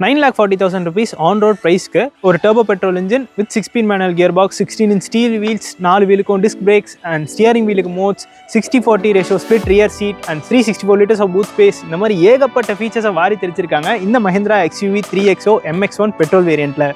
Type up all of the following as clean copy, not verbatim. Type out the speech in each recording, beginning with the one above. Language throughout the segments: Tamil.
9,40,000 rupees on-road price-க்கு ஒரு turbo petrol engine with 6-speed manual gearbox, 16-inch steel wheels, 4 வீலுக்கும் disc brakes and steering wheeலுக்கு modes, 60-40 ratio split rear seat and 364 liters of boot space. இந்த மாதிரி ஏகப்பட்ட ஃபீச்சர்ஸை வாரி தெரிச்சிருக்காங்க இந்த Mahindra XUV 3XO MX1 petrol variant-ல.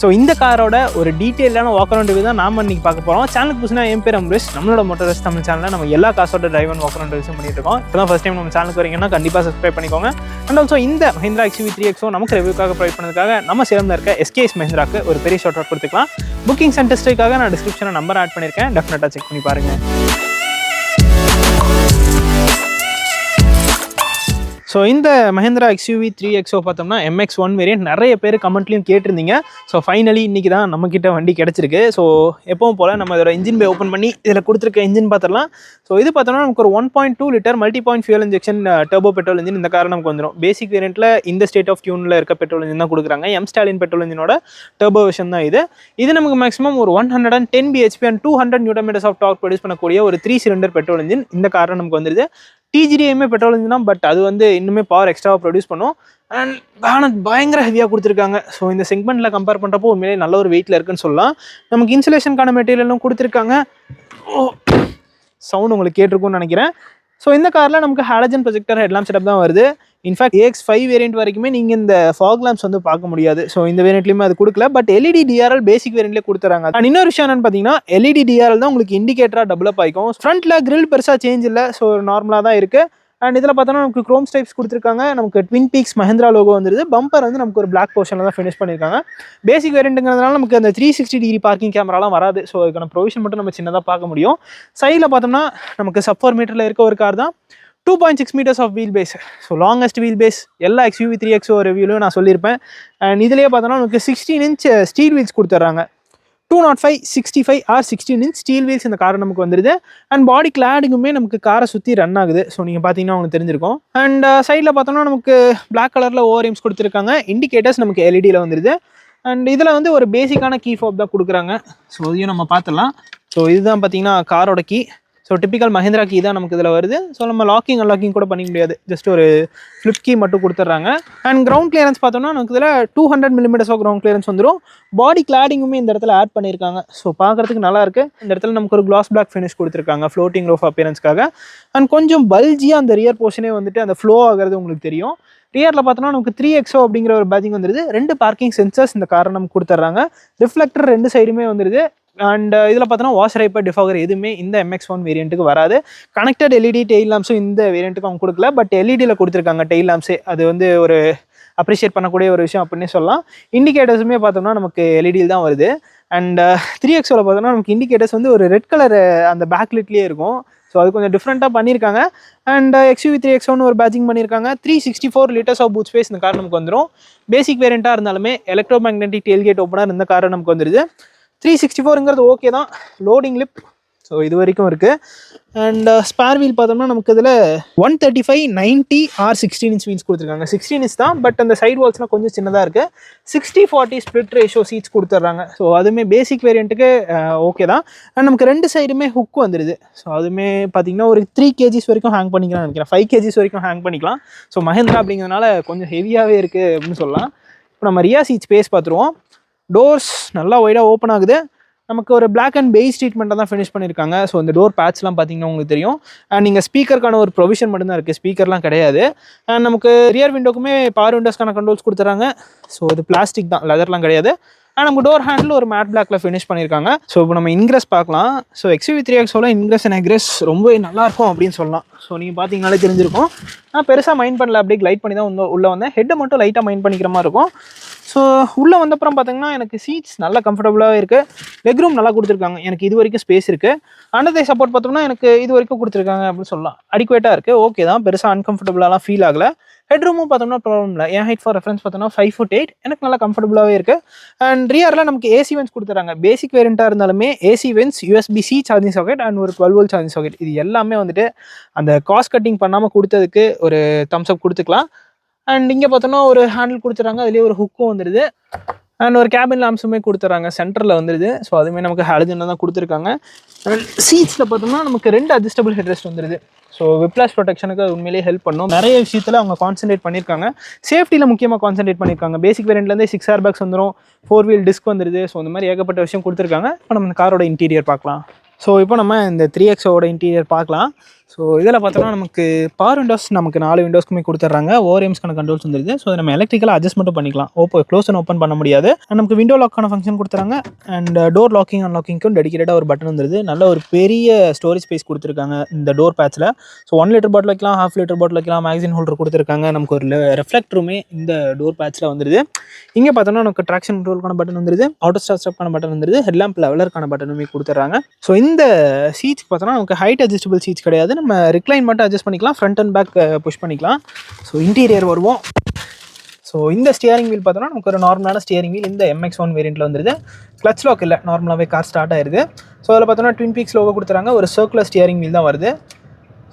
ஸோ இந்த காரோட ஒரு டீட்டெயிலான வாக் அரவுண்ட் ரிவ்யூ தான் நாம் இன்னைக்கு பார்க்க போகிறோம். சேனலுக்கு புதுசுனா என் பேர் அம்ரிஷ். நம்மளோட மோட்டார்ஸ் தமிழ் சேனலில் நம்ம எல்லா காசோட drive and walk around review பண்ணிட்டு இருக்கோம். இப்போ தான் ஃபஸ்ட் டைம் நம்ம சேனலுக்கு வரீங்கன்னா கண்டிப்பாக சப்ஸ்கிரைப் பண்ணிக்கோங்க. அண்ட் ஆல்சோ இந்த Mahindra XUV 3XO நமக்கு ரிவ்யூக்காக ப்ரொவைட் பண்ணதுக்காக நம்ம சேலம்ல இருக்க SKS Mahindraக்கு ஒரு பெரிய ஷார்ட் அவுட் கொடுத்துக்கலாம். புக்கிங் அண்ட் டெஸ்ட்டுக்காக நான் டிஸ்கிரிப்ஷனில் நம்பர் ஆட் பண்ணியிருக்கேன், டெஃபினட்டாக செக் பண்ணி பாருங்கள். ஸோ இந்த Mahindra XUV 3XO பார்த்தோம்னா MX1 வேரியன்ட் நிறைய பேர் கமெண்ட்லையும் கேட்டிருந்தீங்க. ஸோ ஃபைனலி இன்றைக்கி தான் நம்மக்கிட்ட வண்டி கிடச்சிருக்கு. ஸோ எப்பவும் போல் நம்ம இதோட இன்ஜின் பே ஓப்பன் பண்ணி இதில் கொடுத்துருக்க இன்ஜின் பார்த்துடலாம். ஸோ இது பார்த்தோம்னா நமக்கு ஒரு 1.2 litre multi point fuel injection turbo petrol engine இந்த கார் நமக்கு வந்துடும். பேசிக் வேரியண்ட்டில் இந்த ஸ்டேட் ஆஃப் டியூனில் இருக்க பெட்ரோல் இன்ஜின் தான் கொடுக்குறாங்க. M-Stallion பெட்ரோல் இன்ஜினோட டர்போ வெர்ஷன் தான் இது. இது நமக்கு மேக்ஸிமம் ஒரு 110 bhp and 200 Nm of torque produce பண்ணக்கூடிய ஒரு 3 சிலிண்டர் பெட்ரோல் இன்ஜின் இந்த காரில் நமக்கு வந்துடுது. TGDIமே பெட்ரோல் இன்ஜின் தான், பட் அது வந்து இன்னுமே பவர் எக்ஸ்ட்ராவாக ப்ரொடியூஸ் பண்ணும். அண்ட் பேனட் பயங்கர ஹெவியாக கொடுத்துருக்காங்க. ஸோ இந்த செக்மெண்ட்டில் கம்பேர் பண்ணுறப்போ உண்மையிலே நல்ல ஒரு வெயிட்டில் இருக்குன்னு சொல்லலாம். நமக்கு இன்சுலேஷனுக்கான மெட்டீரியலும் கொடுத்துருக்காங்க. சவுண்ட் உங்களுக்கு கேட்டிருக்கும்னு நினைக்கிறேன். ஸோ இந்த காரில் நமக்கு ஹாலஜன் ப்ரொஜெக்டர் ஹெட்லாம்ப் செட்டப் தான் வருது. இன்ஃபேக்ட் AX5 வேரியண்ட் வரைக்குமே நீங்கள் இந்த ஃபாக் லேம்ப்ஸ் வந்து பார்க்க முடியாது. ஸோ இந்த வேரியண்ட்லையுமே அது கொடுக்கல, பட் LED DRL பேசிக் வேரியண்ட்லேயே கொடுத்துறாங்க. அண்ட் இன்னொரு விஷயம் என்னன்னு பார்த்தீங்கன்னா LED DRL தான் உங்களுக்கு இண்டிகேட்டராக டெவலப் ஆகிக்கும். ஃப்ரண்ட்டில் கிரில் பெருசாக சேஞ்ச் இல்லை, ஸோ நார்மலாக தான் இருக்குது. அண்ட் இதில் பார்த்தோன்னா நமக்கு க்ரோம் ஸ்டைப்ஸ் கொடுத்துருக்காங்க. நமக்கு ட்வின் பீக்ஸ் Mahindra லோகோ வந்துருது. பம்பர் வந்து நமக்கு ஒரு பிளாக் போர்ஷனில் தான் ஃபினிஷ் பண்ணியிருக்காங்க. பேசிக் வேரியண்ட்டுங்கிறதுனால நமக்கு அந்த 360 டிகிரி பார்க்கிங் கேமராலாம் வராது. ஸோ அதுக்கான ப்ரொவிஷன் மட்டும் நம்ம சின்னதாக பார்க்க முடியும். சைடில் பார்த்தோம்னா நமக்கு சப் 4 மீட்டரில் இருக்க ஒரு கார் தான். 2.6 meters of wheel base. So longest wheel base எல்லா XUV 3XO ரிவ்யூலையும் நான் சொல்லியிருப்பேன். அண்ட் இதிலேயே பார்த்தோன்னா நமக்கு 16-inch ஸ்டீல் வீல்ஸ் கொடுத்துட்றாங்க. 205, 65 or 16-inch ஸ்டீல் வீல்ஸ் இந்த கார் நமக்கு வந்துடுது. அண்ட் பாடி கிளாடிங்குமே நமக்கு காரை சுற்றி ரன் ஆகுது. ஸோ நீங்கள் பார்த்தீங்கன்னா உங்களுக்கு தெரிஞ்சிருக்கும். அண்ட் சைடில் பார்த்தோம்னா நமக்கு பிளாக் கலரில் ஓவர்எம்ஸ் கொடுத்துருக்காங்க. இண்டிகேட்டர்ஸ் நமக்கு LEDயில் வந்துடுது. அண்ட் இதில் வந்து ஒரு பேசிக்கான கீ ஃபோப் தான் கொடுக்குறாங்க. ஸோ இதையும் நம்ம பார்த்துடலாம். ஸோ இதுதான் பார்த்தீங்கன்னா காரோட key. So typical Mahindra key தான் நமக்கு இதில் வருது. ஸோ நம்ம லாக்கிங் அன்லாக்கிங் கூட பண்ணிக்க முடியாது, ஜஸ்ட் ஒரு ஃப்ளிப் கீ மட்டும் கொடுத்துட்றாங்க. அண்ட் கிரவுண்ட் கிளியரன்ஸ் பார்த்தோம்னா நமக்கு இதில் 200 mm ஆஃப் கிரவுண்ட் கிளியரன்ஸ் வந்துடும். பாடி கிளாடிங்குமே இந்த இடத்துல ஆட் பண்ணியிருக்காங்க. ஸோ பார்க்குறதுக்கு நல்லாயிருக்கு. இந்த இடத்துல நமக்கு ஒரு கிளாஸ் பிளாக் ஃபினிஷ் கொடுத்துருக்காங்க ஃப்ளோட்டிங் ரூஃப் அப்பியரன்ஸ்க்காக. அண்ட் கொஞ்சம் பல்ஜியாக அந்த ரியர் போர்ஷனே வந்துட்டு அந்த ஃப்ளோ ஆகிறது உங்களுக்கு தெரியும். ரியரில் பார்த்தோன்னா நமக்கு 3XO அப்படிங்கிற ஒரு பேஜிங் வந்துடுது. 2 பார்க்கிங் சென்சர்ஸ் இந்த காரை நமக்கு கொடுத்துட்றாங்க. ரிஃப்ளெக்டர் 2 சைடுமே வந்துடுது. அண்ட் இதில் பார்த்தோன்னா வாஷர் வைப்பர் டிஃபாகர் எதுவுமே இந்த MX1 வேரியண்ட்டுக்கு வராது. கனெக்டட் LED டெயில் லாம்ப்ஸும் இந்த வேரியண்ட்டுக்கு அவங்க கொடுக்கல, பட் LEDயில் கொடுத்துருக்காங்க டெயில் லாம்ப்ஸே. அது வந்து ஒரு அப்ரிஷியேட் பண்ணக்கூடிய ஒரு விஷயம் அப்படின்னே சொல்லலாம். இண்டிகேட்டர்ஸுமே பார்த்தோம்னா நமக்கு LEDயில் தான் வருது. அண்ட் 3XOவில் பார்த்தோன்னா நமக்கு இண்டிகேட்டர்ஸ் வந்து ஒரு ரெட் கலர் அந்த பேக்லிட்லேயே இருக்கும். ஸோ அது கொஞ்சம் டிஃப்ரெண்ட்டாக பண்ணியிருக்காங்க. அண்ட் XUV 3XOன்னு ஒரு பேட்சிங் பண்ணியிருக்காங்க. 364 liters ஆஃப் பூட் ஸ்பேஸ் இந்த கார் நமக்கு வந்துடும். பேசிக் வேரியண்ட்டாக இருந்தாலுமே எலக்ட்ரோ மேக்னெட்டிக் டெயில்கேட் ஓப்பனர் இந்த காரை நமக்கு வந்துடுது. 364ங்கிறது ஓகே தான். லோடிங் லிப் ஸோ இது வரைக்கும் இருக்குது. அண்ட் ஸ்பேர் வீல் பார்த்தோம்னா நமக்கு இதில் 135, 90 or 16-inch வீல்ஸ் கொடுத்துருக்காங்க. 16-inch தான், பட் அந்த சைட் வால்ஸ்லாம் கொஞ்சம் சின்னதாக இருக்குது. 60-40 ஸ்ப்ளிட் ரேஷியோ சீட்ஸ் கொடுத்துட்றாங்க. ஸோ அதுவுமே பேசிக் வேரியண்ட்டுக்கு ஓகே தான். அண்ட் நமக்கு 2 சைடுமே ஹுக் வந்துடுது. ஸோ அதுவுமே பார்த்தீங்கன்னா ஒரு 3 kgs வரைக்கும் ஹேங் பண்ணிக்கலாம்னு நினைக்கிறேன். 5 kgs வரைக்கும் ஹேங் பண்ணிக்கலாம். ஸோ Mahindra அப்படிங்கிறதுனால கொஞ்சம் ஹெவியாகவே இருக்குது அப்படின்னு சொல்லலாம். இப்போ நம்ம ரியா சீட் ஸ்பேஸ் பார்த்துருவோம். டோர்ஸ் நல்லா ஒய்டாக ஓப்பன் ஆகுது. நமக்கு ஒரு பிளாக் அண்ட் பெய்ஜ் ட்ரீட்மெண்ட்டாக தான் ஃபினிஷ் பண்ணியிருக்காங்க. ஸோ இந்த டோர் பேட்ச்லாம் பார்த்தீங்கன்னா உங்களுக்கு தெரியும். அண்ட் நீங்கள் ஸ்பீக்கருக்கான ஒரு ப்ரொவிஷன் மட்டும்தான் இருக்குது, ஸ்பீக்கர்லாம் கிடையாது. அண்ட் நமக்கு ரியர் விண்டோக்குமே பவர் விண்டோஸ்க்கான கண்ட்ரோல்ஸ் கொடுத்துறாங்க. ஸோ இது பிளாஸ்டிக் தான், லெதர்லாம் கிடையாது. அண்ட் நமக்கு டோர் ஹேண்டில் ஒரு மேட் பிளாக்ல ஃபினிஷ் பண்ணியிருக்காங்க. ஸோ இப்போ நம்ம இன்க்ரெஸ் பார்க்கலாம். ஸோ XUV 3XOவில் இன்க்ரெஸ் அண்ட் எக்ரெஸ் ரொம்பவே நல்லாயிருக்கும் அப்படின்னு சொல்லலாம். ஸோ நீங்கள் பார்த்தீங்கனாலே தெரிஞ்சிருக்கும். நான் பெருசாக மைண்ட் பண்ணல, அப்படியே லைட் பண்ணி தான் உள்ளே வந்தேன். ஹெட்டை மட்டும் லைட்டாக மைண்ட் பண்ணிக்கிற மாதிரி இருக்கும். ஸோ உள்ளே வந்தப்புறம் பார்த்தீங்கன்னா எனக்கு சீட்ஸ் நல்லா கம்ஃபர்டபுளாகவே இருக்குது. லெக் ரூம் நல்லா கொடுத்துருக்காங்க. எனக்கு இது வரைக்கும் ஸ்பேஸ் இருக்குது. அண்டர் சப்போர்ட் பார்த்தோம்னா எனக்கு இது வரைக்கும் கொடுத்துருக்காங்க அப்படின்னு சொல்லலாம். அடிக்குவேட்டாக இருக்குது, ஓகே தான். பெருசாக அன்கம்ஃபர்டபுளாலாம் ஃபீல் ஆகலை. ஹெட் ரூமும் பார்த்தோம்னா ப்ராப்ளம் இல்லை. என் ஹைட் ஃபார் ரெஃபரன்ஸ் பார்த்தோம்னா 5'8", எனக்கு நல்லா கம்ஃபர்டபுளாகவே இருக்குது. அண்ட் ரியரில் நமக்கு AC வென்ஸ் கொடுத்துறாங்க. பேசிக் வேரியண்ட்டாக இருந்தாலுமே AC Vance, USB-C charging socket and ஒரு 12 volt சார்ஜிங் சாக்கெட், இது எல்லாமே வந்துட்டு அந்த காஸ்ட் கட்டிங் பண்ணாமல் கொடுத்ததுக்கு ஒரு தம்ஸ் அப் கொடுத்துக்கலாம். அண்ட் இங்கே பார்த்தோன்னா ஒரு ஹேண்டில் கொடுத்துறாங்க. அதுலேயே ஒரு ஹுக்கும் வந்துடுது. அண்ட் ஒரு கேபின் லாம்ப்ஸுமே கொடுத்துட்றாங்க, சென்டரில் வந்துடுது. ஸோ அதுவுமே நமக்கு ஹாலஜனில் தான் கொடுத்துருக்காங்க. அண்ட் சீட்ஸில் பார்த்தோம்னா நமக்கு 2 அட்ஜஸ்டபிள் ஹெட்ரெஸ்ட் வந்துடுது. ஸோ விப்ளாஷ் ப்ரொடெக்ஷனுக்கு அது உண்மையிலேயே ஹெல்ப் பண்ணும். நிறைய விஷயத்தில் அவங்க கான்சன்ட்ரேட் பண்ணியிருக்காங்க. சேஃப்டியில் முக்கியமாக கான்சன்ட்ரேட் பண்ணியிருக்காங்க. பேசிக் வேரியண்ட்லேருந்தே 6 ஏர் பேக்ஸ் வந்துடும், 4 வீல் டிஸ்க் வந்துடுது. ஸோ இந்த மாதிரி ஏகப்பட்ட விஷயம் கொடுத்துருக்காங்க. இப்போ நம்ம இந்த காரோட இன்டீரியர் பார்க்கலாம். ஸோ இப்போ நம்ம இந்த 3XOட இன்டீரியர் பார்க்கலாம். ஸோ இதில் பார்த்தோம்னா நமக்கு பவர் விண்டோஸ் நமக்கு 4 விண்டோஸ்க்குமே கொடுத்துட்றாங்க. ஓஆர்எம்ஸ்க்கான கண்ட்ரோல்ஸ் வந்துருது. ஸோ நம்ம எலக்ட்ரிக்கலாக அட்ஜஸ்ட் மட்டும் பண்ணிக்கலாம். க்ளோஸ் அண்ட் ஓப்பன் பண்ண முடியாது. அண்ட் நமக்கு விண்டோ லாக்கான ஃபங்க்ஷன் கொடுத்துறாங்க. அண்ட் டோர் லாக்கிங் அன்லாக்கிங்க்கும் டெடிகேட்டாக ஒரு பட்டன் வந்துருது. நல்ல ஒரு பெரிய ஸ்டோரேஜ் ஸ்பேஸ் கொடுத்துருக்காங்க இந்த டோர் பேட்சில். ஸோ 1 லிட்டர் பாட்டில் வைக்கலாம், 1/2 லிட்டர் பாட்டில் வைக்கலாம், மேக்சின் ஹோல்டர் கொடுத்துருக்காங்க. நமக்கு ஒரு ரெஃப்ளெக்டருமே இந்த டோர் பேட்சில் வந்துருது. இங்கே பார்த்தோம்னா நமக்கு ட்ராக்ஷன் கண்ட்ரோலுக்கான பட்டன் வந்துருது, ஆட்டோ ஸ்டார்ட்க்கான பட்டன் வந்துருது, ஹெட்லாம்ப் லெவலருக்கான பட்டனுமே கொடுத்துட்றாங்க. ஸோ இந்த சீட்ஸ் பார்த்தோம்னா நமக்கு ஹைட் அட்ஜஸ்டபிள் சீட்ஸ் கிடையாது. நம்ம ரிக்ளைன் மட்டும் அட்ஜஸ்ட் பண்ணிக்கலாம், ஃப்ரண்ட் அண்ட் பேக் புஷ் பண்ணிக்கலாம். ஸோ இன்டீரியர் வருவோம். ஸோ இந்த ஸ்டியரிங் வீல் பார்த்தோம்னா நமக்கு ஒரு நார்மலான ஸ்டியரிங் வீல் இந்த MX-1 வேரியண்ட்டில் வந்துருது. கிளச் லாக் இல்லை, நார்மலாகவே கார் ஸ்டார்ட் ஆயிருது. ஸோ அதில் பார்த்தோம்னா ட்வின் பீக்ஸ் லோகோ கொடுத்துறாங்க. ஒரு சர்க்குலர் ஸ்டியரிங் வீல் தான் வருது.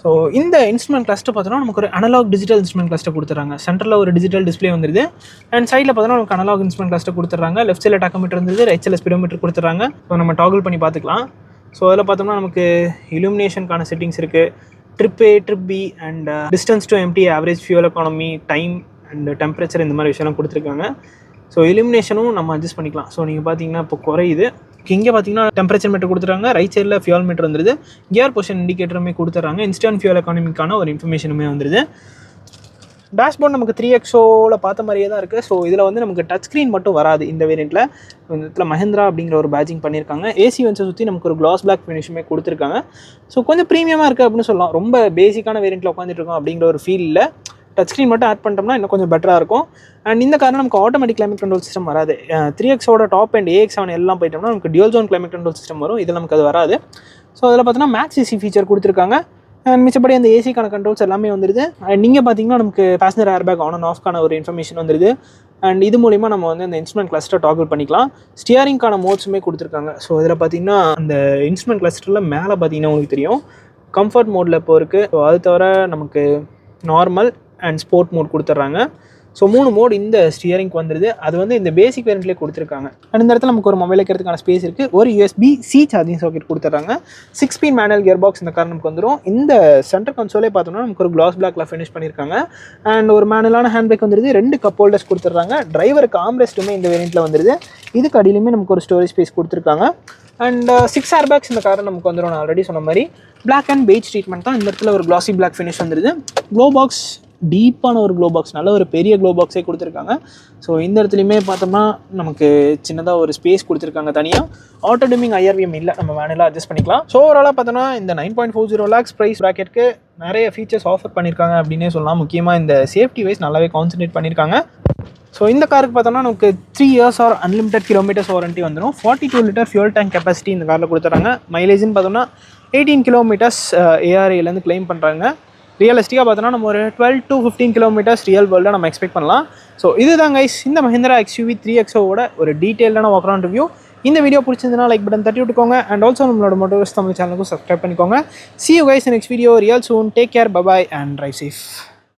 ஸோ இந்த இன்ஸ்ட்ருமெண்ட் கிளஸ்டர் பார்த்தோம்னா நமக்கு ஒரு அனலாக் டிஜிட்டல் இன்ஸ்ட்ருமெண்ட் கிளஸ்டர் கொடுத்துறாங்க. சென்டரில் ஒரு டிஜிட்டல் டிஸ்பிளே வந்துருது. அண்ட் சைடில் பார்த்தோம்னா நமக்கு அனலாக் இன்ஸ்ட்ருமெண்ட் கிளஸ்டர் கொடுத்துறாங்க. லெஃப்ட் சைடில் டாக்கோமீட்டர் வந்துருது, ரைட் சைடில் ஸ்பீடோமீட்டர் கொடுத்துறாங்க. ஸோ நம்ம டாகிள் பண்ணி பார்த்துக்கலாம். ஸோ அதில் பார்த்தோம்னா நமக்கு இலுமினேஷனுக்கான செட்டிங்ஸ் இருக்குது, trip A, trip B and distance to empty, average fuel economy, time and temperature, இந்த மாதிரி விஷயம்லாம் கொடுத்துருக்காங்க. ஸோ இலுமினேஷனும் நம்ம அட்ஜஸ்ட் பண்ணிக்கலாம். ஸோ நீங்கள் பார்த்தீங்கன்னா இப்போ குறையுது. இங்கே பார்த்தீங்கன்னா டெம்பரேச்சர் மீட்டர் கொடுத்துறாங்க, ரைட் சைடில் ஃபியூல் மீட்டர் வந்துருது, கியர் பொசிஷன் இண்டிகேட்டருமே கொடுத்துட்றாங்க, இன்ஸ்டன்ட் ஃபியூல் எக்கானமிக்கான ஒரு இன்ஃபர்மேஷனுமே வந்துருது. டேஷ்போர்ட் நமக்கு 3XOவில் பார்த்த மாதிரியே தான் இருக்குது. ஸோ இதில் வந்து நமக்கு டச் ஸ்க்ரீன் மட்டும் வராது இந்த வேரியண்ட்டில். இந்த இடத்துல மஹிந்திரா அப்படிங்கிற ஒரு பேட்சிங் பண்ணியிருக்காங்க. ஏசி வென்ஸை சுற்றி நமக்கு ஒரு கிளாஸ் பிளாக் ஃபினிஷுமே கொடுத்துருக்காங்க. ஸோ கொஞ்சம் ப்ரீமியமாக இருக்குது அப்படின்னு சொல்லலாம். ரொம்ப பேசிக்கான வேரியண்ட்டில் உட்காந்துட்டு இருக்கோம் அப்படிங்கிற ஒரு ஃபீல் இல்லை. டச் ஸ்க்ரீன் மட்டும் ஆட் பண்ணிட்டோம்னா இன்னும் கொஞ்சம் பெட்டராக இருக்கும். அண்ட் இந்த காரணம் நமக்கு ஆட்டோமேட்டிக் கிளைமேட் கண்ட்ரோல் சிஸ்டம் வராது. 3XOட டாப் அண்ட் AX7 எல்லாம் போயிட்டோம்னா நமக்கு dual zone climate control system வரும். இதில் நமக்கு அது வராது. ஸோ அதில் பார்த்தோன்னா மேக்ஸ் ஏசி ஃபீச்சர் கொடுத்துருக்காங்க. அண்ட் மிச்சப்படி அந்த ஏசிக்கான கண்ட்ரோல்ஸ் எல்லாமே வந்துடுது. அண்ட் நீங்கள் பார்த்தீங்கன்னா நமக்கு passenger air bag on and ஆஃப்கான ஒரு இன்ஃபர்மேஷன் வந்துடுது. அண்ட் இது மூலிமா நம்ம வந்து அந்த இன்ஸ்ட்ருமெண்ட் கிளஸ்டர் டாகிள் பண்ணிக்கலாம். ஸ்டியரிங்கான மோட்ஸுமே கொடுத்துருக்காங்க. ஸோ இதில் பார்த்தீங்கன்னா அந்த இன்ஸ்ட்ருமெண்ட் கிளஸ்டரில் மேலே பார்த்தீங்கன்னா உங்களுக்கு தெரியும் கம்ஃபர்ட் மோடில் இப்போ இருக்குது. ஸோ அது தவிர நமக்கு நார்மல் அண்ட் ஸ்போர்ட் மோட் கொடுத்துட்றாங்க. ஸோ 3 மோட் இந்த ஸ்டியரிங்க்கு வந்துடுது. அது வந்து இந்த பேசிக் வேரியண்ட்லேயே கொடுத்துருக்காங்க. அண்ட் இந்த இடத்துல நமக்கு ஒரு மொபைல் வைக்கிறதுக்கான ஸ்பேஸ் இருக்குது. ஒரு USB-C சார்ஜிங் சாக்கெட் கொடுத்துட்றாங்க. 6 ஸ்பீட் மேனுவல் கியர் பாக்ஸ் இந்த கார் நமக்கு வந்துடும். இந்த சென்டர் கன்சோலே பார்த்தோம்னா நமக்கு ஒரு கிளாஸ் பிளாக்ல ஃபினிஷ் பண்ணியிருக்காங்க. அண்ட் ஒரு மேனுவலான ஹேண்ட் பிரேக் வந்துடுது. 2 கப் ஹோல்டர்ஸ் கொடுத்துட்றாங்க. டிரைவருக்கு ஆம்ரெஸ்ட்டுமே இந்த வேரியண்ட்டில் வந்துடுது. இதுக்கு அடியிலுமே நமக்கு ஒரு ஸ்டோரேஜ் ஸ்பேஸ் கொடுத்துருக்காங்க. அண்ட் 6 ஏர் பேக்ஸ் இந்த காரை நமக்கு வந்துடும். நான் ஆல்ரெடி சொன்ன மாதிரி பிளாக் அண்ட் பெய்ஜ் ட்ரீட்மெண்ட் தான். இந்த இடத்துல ஒரு கிளாசி பிளாக் ஃபினிஷ் வந்துடுது. க்ளோ பாக்ஸ் டீப்பான ஒரு க்ளோ பாக்ஸ், நல்ல ஒரு பெரிய க்ளோ பாக்ஸே கொடுத்துருக்காங்க. ஸோ இந்த இடத்துலையுமே பார்த்தோம்னா நமக்கு சின்னதாக ஒரு ஸ்பேஸ் கொடுத்துருக்காங்க தனியாக. ஆட்டோ டிமிங் IRVM இல்லை, நம்ம மேனுவலாக அட்ஜஸ்ட் பண்ணிக்கலாம். ஸோ ஓவராலாக பார்த்தோன்னா இந்த 9.40 lakhs ப்ரைஸ் ப்ராக்கெட்டுக்கு நிறைய ஃபீச்சர்ஸ் ஆஃபர் பண்ணியிருக்காங்க அப்படின்னே சொல்லலாம். முக்கியமாக இந்த சேஃப்டி வைஸ் நல்லாவே கான்சன்ட்ரேட் பண்ணியிருக்காங்க. ஸோ இந்த காருக்கு பார்த்தோம்னா நமக்கு 3 years or unlimited kilometres warranty வந்துடும். 42 லிட்டர் ஃபியூல் டேங்க் கெப்பாசிட்டி இந்த காரில் கொடுத்துறாங்க. மைலேஜ்னு பார்த்தோம்னா 18 கிலோமீட்டர்ஸ் ARAலேருந்து கிளைம் பண்ணுறாங்க. ரியலிஸ்டிக்காக பார்த்தோன்னா நம்ம ஒரு 12 to 15 கிலோமீட்டர்ஸ் ரியல் வேர்ல்டாக நம்ம எக்ஸ்பெக்ட் பண்ணலாம். ஸோ இதுதான் கைஸ் இந்த மஹிந்திரா XUV 3XOவோட ஒரு டீட்டெயிலான வாக் அரவுண்ட் ரிவ்யூ. இந்த வீடியோ பிடிச்சிருந்தனா லைக் பட்டன் தட்டி விட்டுக்கோங்க. அண்ட் ஆல்சோ நம்மளோட மோட்டோஸ் தமிழ் சேனலுக்கும் சப்ஸ்கிரைப் பண்ணிக்கோங்க. See you guys in next video. Real soon. Take care. Bye bye and drive safe.